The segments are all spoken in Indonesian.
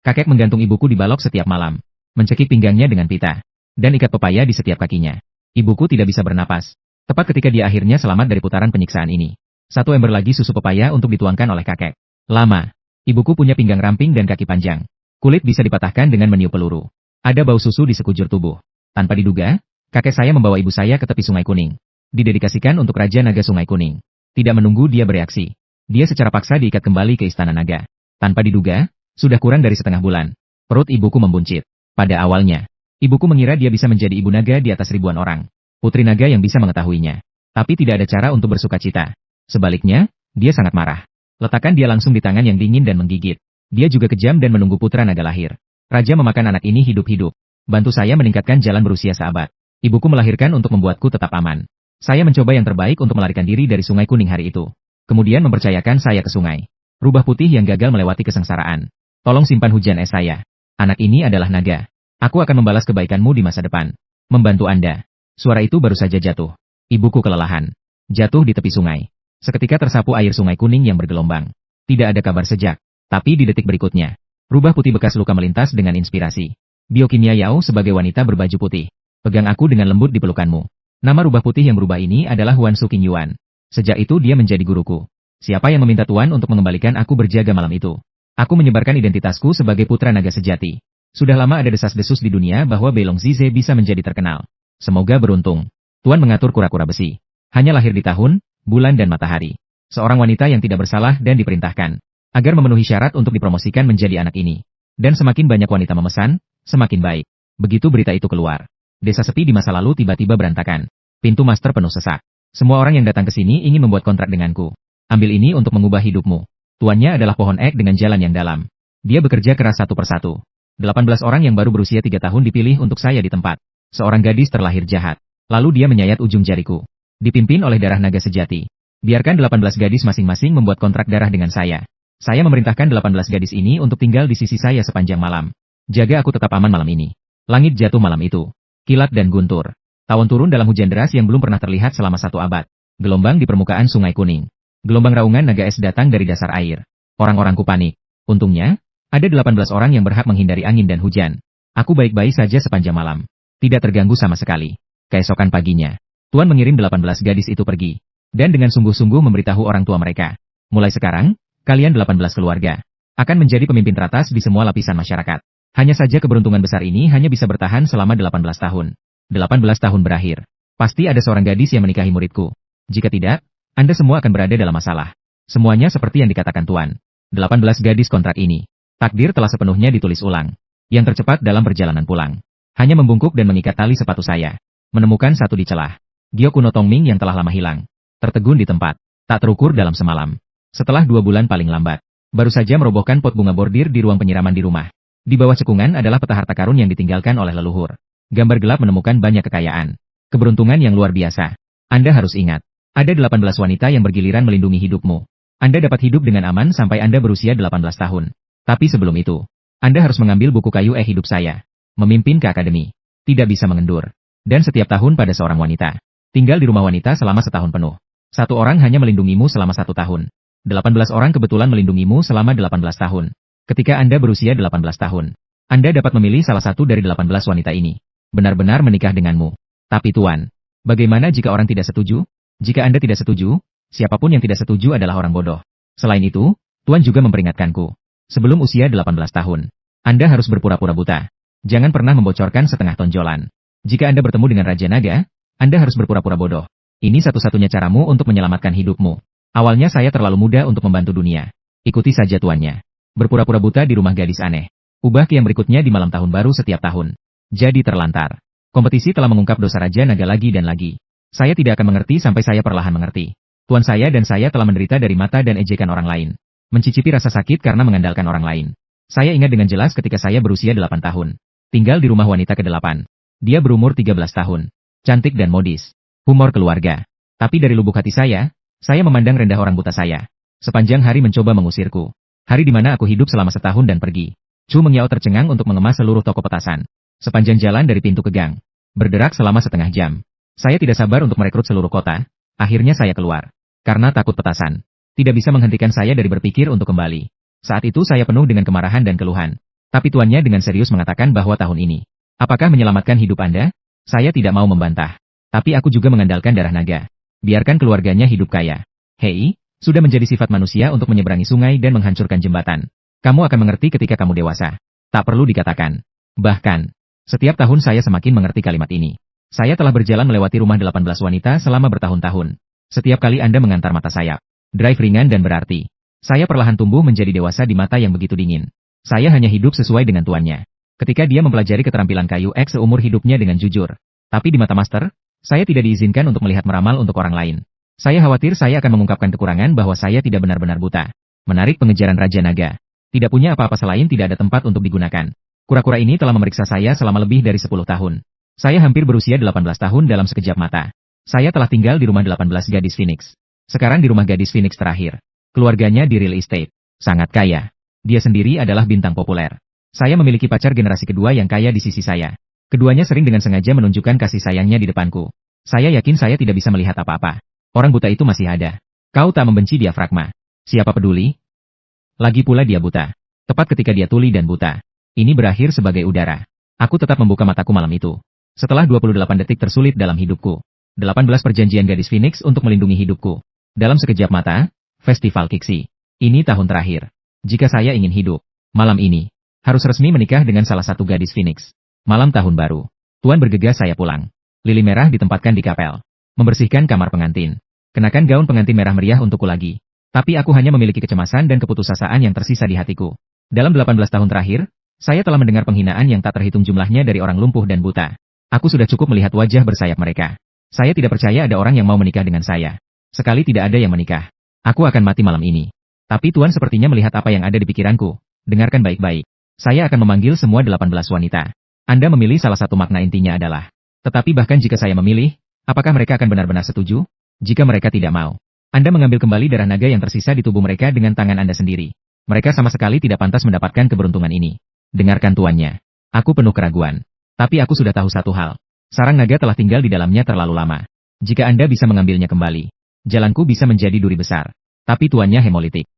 Kakek menggantung ibuku di balok setiap malam, mencekik pinggangnya dengan pita, dan ikat pepaya di setiap kakinya. Ibuku tidak bisa bernapas. Tepat ketika dia akhirnya selamat dari putaran penyiksaan ini. Satu ember lagi susu pepaya untuk dituangkan oleh kakek. Lama. Ibuku punya pinggang ramping dan kaki panjang. Kulit bisa dipatahkan dengan meniup peluru. Ada bau susu di sekujur tubuh. Tanpa diduga, kakek saya membawa ibu saya ke tepi Sungai Kuning. Didedikasikan untuk Raja Naga Sungai Kuning. Tidak menunggu dia bereaksi. Dia secara paksa diikat kembali ke Istana Naga. Tanpa diduga, sudah kurang dari setengah bulan. Perut ibuku membuncit. Pada awalnya, ibuku mengira dia bisa menjadi ibu naga di atas ribuan orang. Putri naga yang bisa mengetahuinya. Tapi tidak ada cara untuk bersuka cita. Sebaliknya, dia sangat marah. Letakkan dia langsung di tangan yang dingin dan menggigit. Dia juga kejam dan menunggu putra naga lahir. Raja memakan anak ini hidup-hidup. Bantu saya meningkatkan jalan berusia seabad. Ibuku melahirkan untuk membuatku tetap aman. Saya mencoba yang terbaik untuk melarikan diri dari Sungai Kuning hari itu. Kemudian mempercayakan saya ke sungai. Rubah putih yang gagal melewati kesengsaraan. Tolong simpan hujan es saya. Anak ini adalah naga. Aku akan membalas kebaikanmu di masa depan. Membantu Anda. Suara itu baru saja jatuh. Ibuku kelelahan. Jatuh di tepi sungai. Seketika tersapu air Sungai Kuning yang bergelombang. Tidak ada kabar sejak. Tapi di detik berikutnya, rubah putih bekas luka melintas dengan inspirasi. Biokimia Yao sebagai wanita berbaju putih. Pegang aku dengan lembut di pelukanmu. Nama rubah putih yang berubah ini adalah Huan Su King Yuan. Sejak itu dia menjadi guruku. Siapa yang meminta Tuan untuk mengembalikan aku berjaga malam itu? Aku menyebarkan identitasku sebagai putra naga sejati. Sudah lama ada desas-desus di dunia bahwa Beilong Zize bisa menjadi terkenal. Semoga beruntung. Tuan mengatur kura-kura besi. Hanya lahir di tahun, bulan dan matahari. Seorang wanita yang tidak bersalah dan diperintahkan. Agar memenuhi syarat untuk dipromosikan menjadi anak ini. Dan semakin banyak wanita memesan, semakin baik. Begitu berita itu keluar. Desa sepi di masa lalu tiba-tiba berantakan. Pintu master penuh sesak. Semua orang yang datang ke sini ingin membuat kontrak denganku. Ambil ini untuk mengubah hidupmu. Tuannya adalah pohon ek dengan jalan yang dalam. Dia bekerja keras satu persatu. 18 orang yang baru berusia 3 tahun dipilih untuk saya di tempat. Seorang gadis terlahir jahat. Lalu dia menyayat ujung jariku. Dipimpin oleh darah naga sejati. Biarkan 18 gadis masing-masing membuat kontrak darah dengan saya. Saya memerintahkan 18 gadis ini untuk tinggal di sisi saya sepanjang malam. Jaga aku tetap aman malam ini. Langit jatuh malam itu. Kilat dan guntur. Tawon turun dalam hujan deras yang belum pernah terlihat selama 1 abad. Gelombang di permukaan Sungai Kuning. Gelombang raungan naga es datang dari dasar air. Orang-orangku panik. Untungnya, ada 18 orang yang berhak menghindari angin dan hujan. Aku baik-baik saja sepanjang malam. Tidak terganggu sama sekali. Keesokan paginya, Tuan mengirim 18 gadis itu pergi. Dan dengan sungguh-sungguh memberitahu orang tua mereka. Mulai sekarang, kalian 18 keluarga akan menjadi pemimpin teratas di semua lapisan masyarakat. Hanya saja keberuntungan besar ini hanya bisa bertahan selama 18 tahun. 18 tahun berakhir. Pasti ada seorang gadis yang menikahi muridku. Jika tidak, Anda semua akan berada dalam masalah. Semuanya seperti yang dikatakan Tuan. 18 gadis kontrak ini. Takdir telah sepenuhnya ditulis ulang. Yang tercepat dalam perjalanan pulang. Hanya membungkuk dan mengikat tali sepatu saya. Menemukan satu di celah. Gio kuno Tongming yang telah lama hilang. Tertegun di tempat. Tak terukur dalam semalam. Setelah 2 bulan paling lambat. Baru saja merobohkan pot bunga bordir di ruang penyiraman di rumah. Di bawah cekungan adalah peta harta karun yang ditinggalkan oleh leluhur. Gambar gelap menemukan banyak kekayaan. Keberuntungan yang luar biasa. Anda harus ingat. Ada 18 wanita yang bergiliran melindungi hidupmu. Anda dapat hidup dengan aman sampai Anda berusia 18 tahun. Tapi sebelum itu, Anda harus mengambil buku kayu hidup saya. Memimpin ke akademi. Tidak bisa mengendur. Dan setiap tahun pada seorang wanita. Tinggal di rumah wanita selama setahun penuh. 1 orang hanya melindungimu selama 1 tahun. 18 orang kebetulan melindungimu selama 18 tahun. Ketika Anda berusia 18 tahun, Anda dapat memilih salah satu dari 18 wanita ini. Benar-benar menikah denganmu. Tapi Tuan, bagaimana jika orang tidak setuju? Jika Anda tidak setuju, siapapun yang tidak setuju adalah orang bodoh. Selain itu, Tuan juga memperingatkanku. Sebelum usia 18 tahun, Anda harus berpura-pura buta. Jangan pernah membocorkan setengah tonjolan. Jika Anda bertemu dengan Raja Naga, Anda harus berpura-pura bodoh. Ini satu-satunya caramu untuk menyelamatkan hidupmu. Awalnya saya terlalu muda untuk membantu dunia. Ikuti saja tuannya. Berpura-pura buta di rumah gadis aneh. Ubah ke yang berikutnya di malam tahun baru setiap tahun. Jadi terlantar. Kompetisi telah mengungkap dosa Raja Naga lagi dan lagi. Saya tidak akan mengerti sampai saya perlahan mengerti. Tuan saya dan saya telah menderita dari mata dan ejekan orang lain. Mencicipi rasa sakit karena mengandalkan orang lain. Saya ingat dengan jelas ketika saya berusia 8 tahun. Tinggal di rumah wanita ke-8. Dia berumur 13 tahun. Cantik dan modis. Humor keluarga. Tapi dari lubuk hati saya memandang rendah orang buta saya. Sepanjang hari mencoba mengusirku. Hari di mana aku hidup selama setahun dan pergi. Chu Mengyao tercengang untuk mengemas seluruh toko petasan. Sepanjang jalan dari pintu ke gang. Berderak selama setengah jam. Saya tidak sabar untuk merekrut seluruh kota. Akhirnya saya keluar. Karena takut petasan. Tidak bisa menghentikan saya dari berpikir untuk kembali. Saat itu saya penuh dengan kemarahan dan keluhan. Tapi tuannya dengan serius mengatakan bahwa tahun ini. Apakah menyelamatkan hidup Anda? Saya tidak mau membantah. Tapi aku juga mengandalkan darah naga. Biarkan keluarganya hidup kaya. Hei, sudah menjadi sifat manusia untuk menyeberangi sungai dan menghancurkan jembatan. Kamu akan mengerti ketika kamu dewasa. Tak perlu dikatakan. Bahkan, setiap tahun saya semakin mengerti kalimat ini. Saya telah berjalan melewati rumah 18 wanita selama bertahun-tahun. Setiap kali Anda mengantar mata sayap. Drive ringan dan berarti. Saya perlahan tumbuh menjadi dewasa di mata yang begitu dingin. Saya hanya hidup sesuai dengan tuannya. Ketika dia mempelajari keterampilan kayu X seumur hidupnya dengan jujur. Tapi di mata Master, saya tidak diizinkan untuk melihat meramal untuk orang lain. Saya khawatir saya akan mengungkapkan kekurangan bahwa saya tidak benar-benar buta. Menarik pengejaran Raja Naga. Tidak punya apa-apa selain tidak ada tempat untuk digunakan. Kura-kura ini telah memeriksa saya selama lebih dari 10 tahun. Saya hampir berusia 18 tahun dalam sekejap mata. Saya telah tinggal di rumah 18 gadis Phoenix. Sekarang di rumah gadis Phoenix terakhir. Keluarganya di real estate. Sangat kaya. Dia sendiri adalah bintang populer. Saya memiliki pacar generasi kedua yang kaya di sisi saya. Keduanya sering dengan sengaja menunjukkan kasih sayangnya di depanku. Saya yakin saya tidak bisa melihat apa-apa. Orang buta itu masih ada. Kau tak membenci diafragma. Siapa peduli? Lagi pula dia buta. Tepat ketika dia tuli dan buta. Ini berakhir sebagai udara. Aku tetap membuka mataku malam itu. Setelah 28 detik tersulit dalam hidupku. 18 perjanjian gadis Phoenix untuk melindungi hidupku. Dalam sekejap mata, Festival Kiksi. Ini tahun terakhir. Jika saya ingin hidup, malam ini, harus resmi menikah dengan salah satu gadis Phoenix. Malam tahun baru. Tuan bergegas saya pulang. Lili merah ditempatkan di kapel. Membersihkan kamar pengantin. Kenakan gaun pengantin merah meriah untukku lagi. Tapi aku hanya memiliki kecemasan dan keputusasaan yang tersisa di hatiku. Dalam 18 tahun terakhir, saya telah mendengar penghinaan yang tak terhitung jumlahnya dari orang lumpuh dan buta. Aku sudah cukup melihat wajah bersayap mereka. Saya tidak percaya ada orang yang mau menikah dengan saya. Sekali tidak ada yang menikah. Aku akan mati malam ini. Tapi Tuan sepertinya melihat apa yang ada di pikiranku. Dengarkan baik-baik. Saya akan memanggil semua 18 wanita. Anda memilih salah satu makna intinya adalah. Tetapi bahkan jika saya memilih, apakah mereka akan benar-benar setuju? Jika mereka tidak mau, Anda mengambil kembali darah naga yang tersisa di tubuh mereka dengan tangan Anda sendiri. Mereka sama sekali tidak pantas mendapatkan keberuntungan ini. Dengarkan tuannya. Aku penuh keraguan. Tapi aku sudah tahu satu hal. Sarang naga telah tinggal di dalamnya terlalu lama. Jika Anda bisa mengambilnya kembali, jalanku bisa menjadi duri besar. Tapi tuannya hemolitik.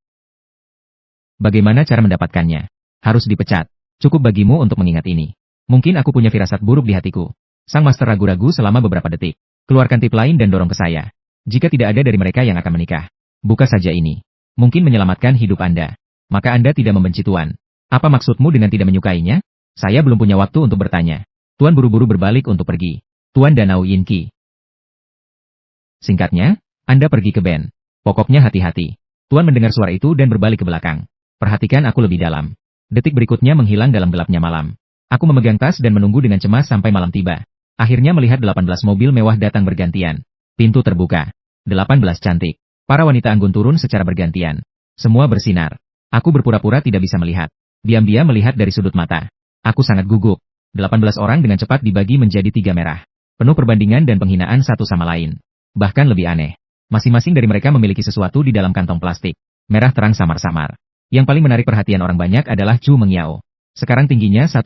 Bagaimana cara mendapatkannya? Harus dipecat. Cukup bagimu untuk mengingat ini. Mungkin aku punya firasat buruk di hatiku. Sang master ragu-ragu selama beberapa detik. Keluarkan tip lain dan dorong ke saya. Jika tidak ada dari mereka yang akan menikah, buka saja ini. Mungkin menyelamatkan hidup Anda. Maka Anda tidak membenci Tuan. Apa maksudmu dengan tidak menyukainya? Saya belum punya waktu untuk bertanya. Tuan buru-buru berbalik untuk pergi. Tuan Danau Yinki. Singkatnya, Anda pergi ke Ben. Pokoknya hati-hati. Tuan mendengar suara itu dan berbalik ke belakang. Perhatikan aku lebih dalam. Detik berikutnya menghilang dalam gelapnya malam. Aku memegang tas dan menunggu dengan cemas sampai malam tiba. Akhirnya melihat 18 mobil mewah datang bergantian. Pintu terbuka. 18 cantik. Para wanita anggun turun secara bergantian. Semua bersinar. Aku berpura-pura tidak bisa melihat. Diam-diam melihat dari sudut mata. Aku sangat gugup. 18 orang dengan cepat dibagi menjadi 3 merah. Penuh perbandingan dan penghinaan satu sama lain. Bahkan lebih aneh. Masing-masing dari mereka memiliki sesuatu di dalam kantong plastik. Merah terang samar-samar. Yang paling menarik perhatian orang banyak adalah Chu Mengyao. Sekarang tingginya 1,78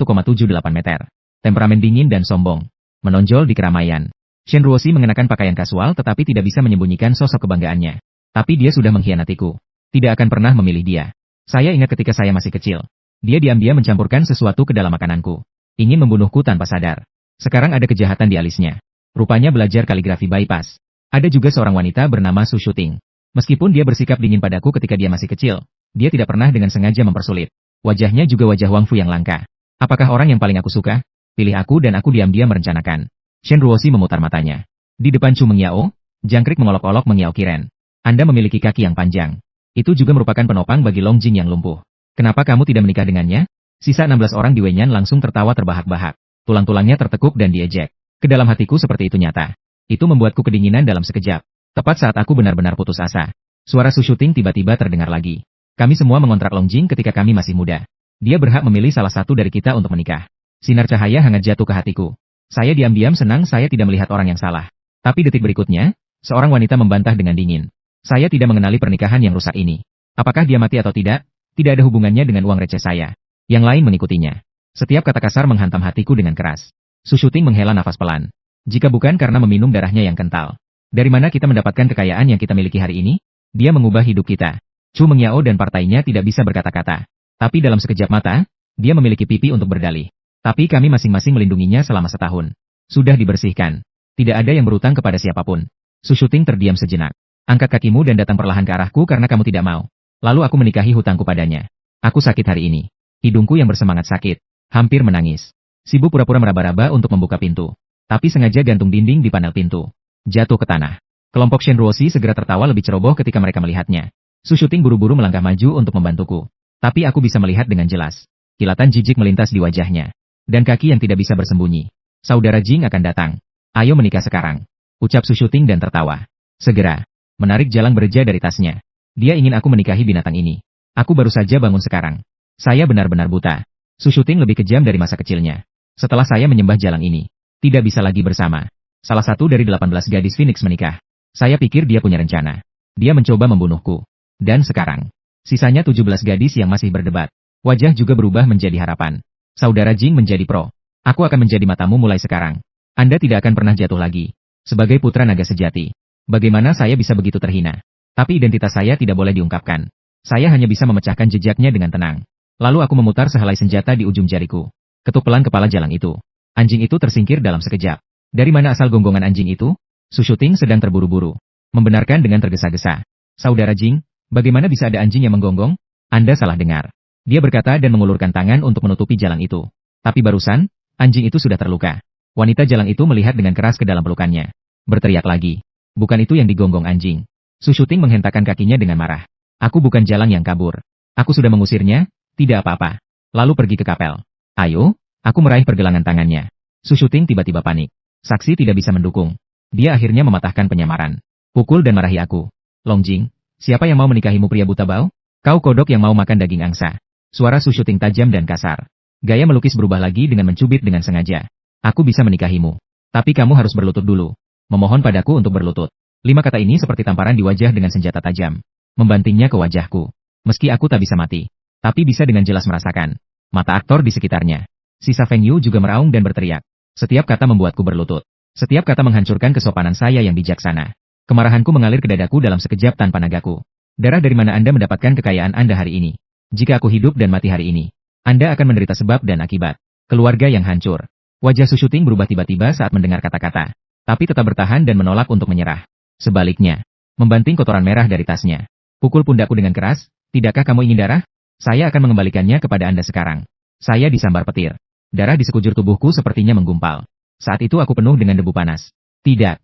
meter. Temperamen dingin dan sombong. Menonjol di keramaian. Shen Ruoxi mengenakan pakaian kasual tetapi tidak bisa menyembunyikan sosok kebanggaannya. Tapi dia sudah mengkhianatiku. Tidak akan pernah memilih dia. Saya ingat ketika saya masih kecil. Dia diam-diam mencampurkan sesuatu ke dalam makananku. Ingin membunuhku tanpa sadar. Sekarang ada kejahatan di alisnya. Rupanya belajar kaligrafi bypass. Ada juga seorang wanita bernama Su Shuting. Meskipun dia bersikap dingin padaku ketika dia masih kecil, dia tidak pernah dengan sengaja mempersulit. Wajahnya juga wajah Wang Fu yang langka. Apakah orang yang paling aku suka? Pilih aku dan aku diam-diam merencanakan. Shen Ruoxi memutar matanya. Di depan Chu Mengyao, jangkrik mengolok-olok Mengyao Kiren. Anda memiliki kaki yang panjang. Itu juga merupakan penopang bagi Long Jing yang lumpuh. Kenapa kamu tidak menikah dengannya? Sisa 16 orang di Wenyan langsung tertawa terbahak-bahak. Tulang-tulangnya tertekuk dan diejek. Ke dalam hatiku seperti itu nyata. Itu membuatku kedinginan dalam sekejap. Tepat saat aku benar-benar putus asa. Suara Su Shuting tiba-tiba terdengar lagi. Kami semua mengontrak Long Jing ketika kami masih muda. Dia berhak memilih salah satu dari kita untuk menikah. Sinar cahaya hangat jatuh ke hatiku. Saya diam-diam senang saya tidak melihat orang yang salah. Tapi detik berikutnya, seorang wanita membantah dengan dingin. Saya tidak mengenali pernikahan yang rusak ini. Apakah dia mati atau tidak? Tidak ada hubungannya dengan uang receh saya. Yang lain mengikutinya. Setiap kata kasar menghantam hatiku dengan keras. Su Shuting menghela nafas pelan. Jika bukan karena meminum darahnya yang kental. Dari mana kita mendapatkan kekayaan yang kita miliki hari ini? Dia mengubah hidup kita. Chu Mengyao dan partainya tidak bisa berkata-kata. Tapi dalam sekejap mata, Dia memiliki pipi untuk berdalih. Tapi kami masing-masing melindunginya selama setahun. Sudah dibersihkan. Tidak ada yang berutang kepada siapapun. Su Shuting terdiam sejenak. Angkat kakimu dan datang perlahan ke arahku karena kamu tidak mau. Lalu aku menikahi hutangku padanya. Aku sakit hari ini. Hidungku yang bersemangat sakit. Hampir menangis. Sibu pura-pura meraba-raba untuk membuka pintu. Tapi sengaja gantung dinding di panel pintu. Jatuh ke tanah. Kelompok Shenruoshi segera tertawa lebih ceroboh ketika mereka melihatnya. Su Shuting buru-buru melangkah maju untuk membantuku. Tapi aku bisa melihat dengan jelas. Kilatan jijik melintas di wajahnya. Dan kaki yang tidak bisa bersembunyi. Saudara Jing akan datang. Ayo menikah sekarang. Ucap Su Shuting dan tertawa. Segera. Menarik jalang bereja dari tasnya. Dia ingin aku menikahi binatang ini. Aku baru saja bangun sekarang. Saya benar-benar buta. Su Shuting lebih kejam dari masa kecilnya. Setelah saya menyembah jalang ini. Tidak bisa lagi bersama. Salah satu dari 18 gadis Phoenix menikah. Saya pikir dia punya rencana. Dia mencoba membunuhku. Dan sekarang. Sisanya 17 gadis yang masih berdebat. Wajah juga berubah menjadi harapan. Saudara Jing menjadi pro. Aku akan menjadi matamu mulai sekarang. Anda tidak akan pernah jatuh lagi. Sebagai putra naga sejati. Bagaimana saya bisa begitu terhina? Tapi identitas saya tidak boleh diungkapkan. Saya hanya bisa memecahkan jejaknya dengan tenang. Lalu aku memutar sehelai senjata di ujung jariku. Ketuk pelan kepala jalang itu. Anjing itu tersingkir dalam sekejap. Dari mana asal gonggongan anjing itu? Su Shuting sedang terburu-buru. Membenarkan dengan tergesa-gesa. Saudara Jing, bagaimana bisa ada anjing yang menggonggong? Anda salah dengar. Dia berkata dan mengulurkan tangan untuk menutupi jalang itu. Tapi barusan, anjing itu sudah terluka. Wanita jalang itu melihat dengan keras ke dalam pelukannya. Berteriak lagi. Bukan itu yang digonggong anjing. Su Shuting menghentakkan kakinya dengan marah. Aku bukan jalang yang kabur. Aku sudah mengusirnya, tidak apa-apa. Lalu pergi ke kapel. Ayo, aku meraih pergelangan tangannya. Su Shuting tiba-tiba panik. Saksi tidak bisa mendukung. Dia akhirnya mematahkan penyamaran. Pukul dan marahi aku. Longjing, siapa yang mau menikahimu pria buta bau? Kau kodok yang mau makan daging angsa. Suara Su Shuting tajam dan kasar. Gaya melukis berubah lagi dengan mencubit dengan sengaja. Aku bisa menikahimu. Tapi kamu harus berlutut dulu. Memohon padaku untuk berlutut. 5 kata ini seperti tamparan di wajah dengan senjata tajam. Membantingnya ke wajahku. Meski aku tak bisa mati. Tapi bisa dengan jelas merasakan. Mata aktor di sekitarnya. Sisa Feng Yu juga meraung dan berteriak. Setiap kata membuatku berlutut. Setiap kata menghancurkan kesopanan saya yang bijaksana. Kemarahanku mengalir ke dadaku dalam sekejap tanpa nagaku. Darah dari mana Anda mendapatkan kekayaan Anda hari ini? Jika aku hidup dan mati hari ini, Anda akan menderita sebab dan akibat. Keluarga yang hancur. Wajah Su Shuting berubah tiba-tiba saat mendengar kata-kata. Tapi tetap bertahan dan menolak untuk menyerah. Sebaliknya, membanting kotoran merah dari tasnya. Pukul pundakku dengan keras, tidakkah kamu ingin darah? Saya akan mengembalikannya kepada Anda sekarang. Saya disambar petir. Darah di sekujur tubuhku sepertinya menggumpal. Saat itu aku penuh dengan debu panas. Tidak.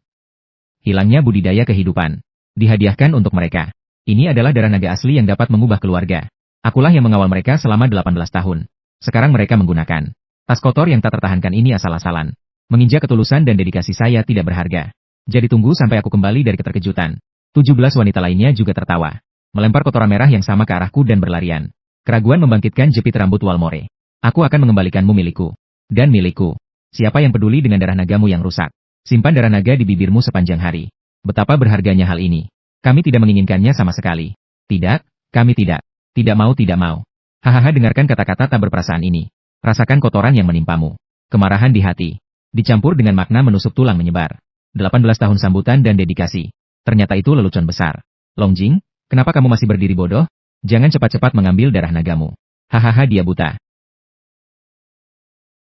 Hilangnya budidaya kehidupan. Dihadiahkan untuk mereka. Ini adalah darah naga asli yang dapat mengubah keluarga. Akulah yang mengawal mereka selama 18 tahun. Sekarang mereka menggunakan tas kotor yang tak tertahankan ini asal-asalan. Menginjak ketulusan dan dedikasi saya tidak berharga. Jadi tunggu sampai aku kembali dari keterkejutan. 17 wanita lainnya juga tertawa. Melempar kotoran merah yang sama ke arahku dan berlarian. Keraguan membangkitkan jepit rambut Walmore. Aku akan mengembalikanmu milikku. Dan milikku. Siapa yang peduli dengan darah nagamu yang rusak? Simpan darah naga di bibirmu sepanjang hari. Betapa berharganya hal ini. Kami tidak menginginkannya sama sekali. Tidak, kami tidak. Tidak mau, tidak mau. Hahaha, dengarkan kata-kata tak berperasaan ini. Rasakan kotoran yang menimpamu. Kemarahan di hati. Dicampur dengan makna menusuk tulang menyebar. 18 tahun sambutan dan dedikasi. Ternyata itu lelucon besar. Longjing, kenapa kamu masih berdiri bodoh? Jangan cepat-cepat mengambil darah nagamu. Hahaha, dia buta.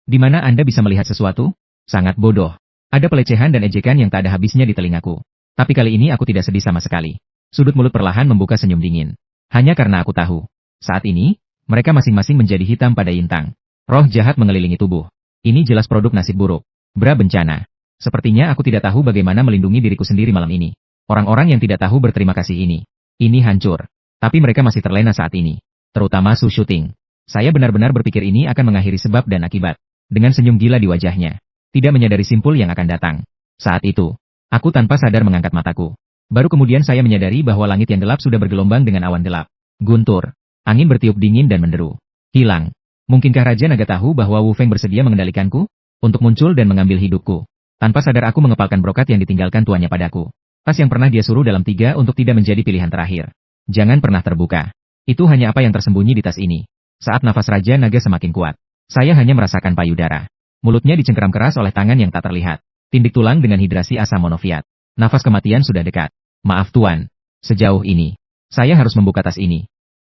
Di mana Anda bisa melihat sesuatu? Sangat bodoh. Ada pelecehan dan ejekan yang tak ada habisnya di telingaku. Tapi kali ini aku tidak sedih sama sekali. Sudut mulut perlahan membuka senyum dingin. Hanya karena aku tahu. Saat ini, mereka masing-masing menjadi hitam pada intang. Roh jahat mengelilingi tubuh. Ini jelas produk nasib buruk. Bra bencana. Sepertinya aku tidak tahu bagaimana melindungi diriku sendiri malam ini. Orang-orang yang tidak tahu berterima kasih ini. Ini hancur. Tapi mereka masih terlena saat ini. Terutama Su Shuting. Saya benar-benar berpikir ini akan mengakhiri sebab dan akibat. Dengan senyum gila di wajahnya. Tidak menyadari simpul yang akan datang. Saat itu, aku tanpa sadar mengangkat mataku. Baru kemudian saya menyadari bahwa langit yang gelap sudah bergelombang dengan awan gelap. Guntur. Angin bertiup dingin dan menderu. Hilang. Mungkinkah Raja Naga tahu bahwa Wu Feng bersedia mengendalikanku? Untuk muncul dan mengambil hidupku. Tanpa sadar aku mengepalkan brokat yang ditinggalkan tuannya padaku. Tas yang pernah dia suruh dalam 3 untuk tidak menjadi pilihan terakhir. Jangan pernah terbuka. Itu hanya apa yang tersembunyi di tas ini. Saat nafas Raja Naga semakin kuat. Saya hanya merasakan payudara. Mulutnya dicengkeram keras oleh tangan yang tak terlihat. Tindik tulang dengan hidrasi asam monofiat. Nafas kematian sudah dekat. Maaf tuan. Sejauh ini. Saya harus membuka tas ini.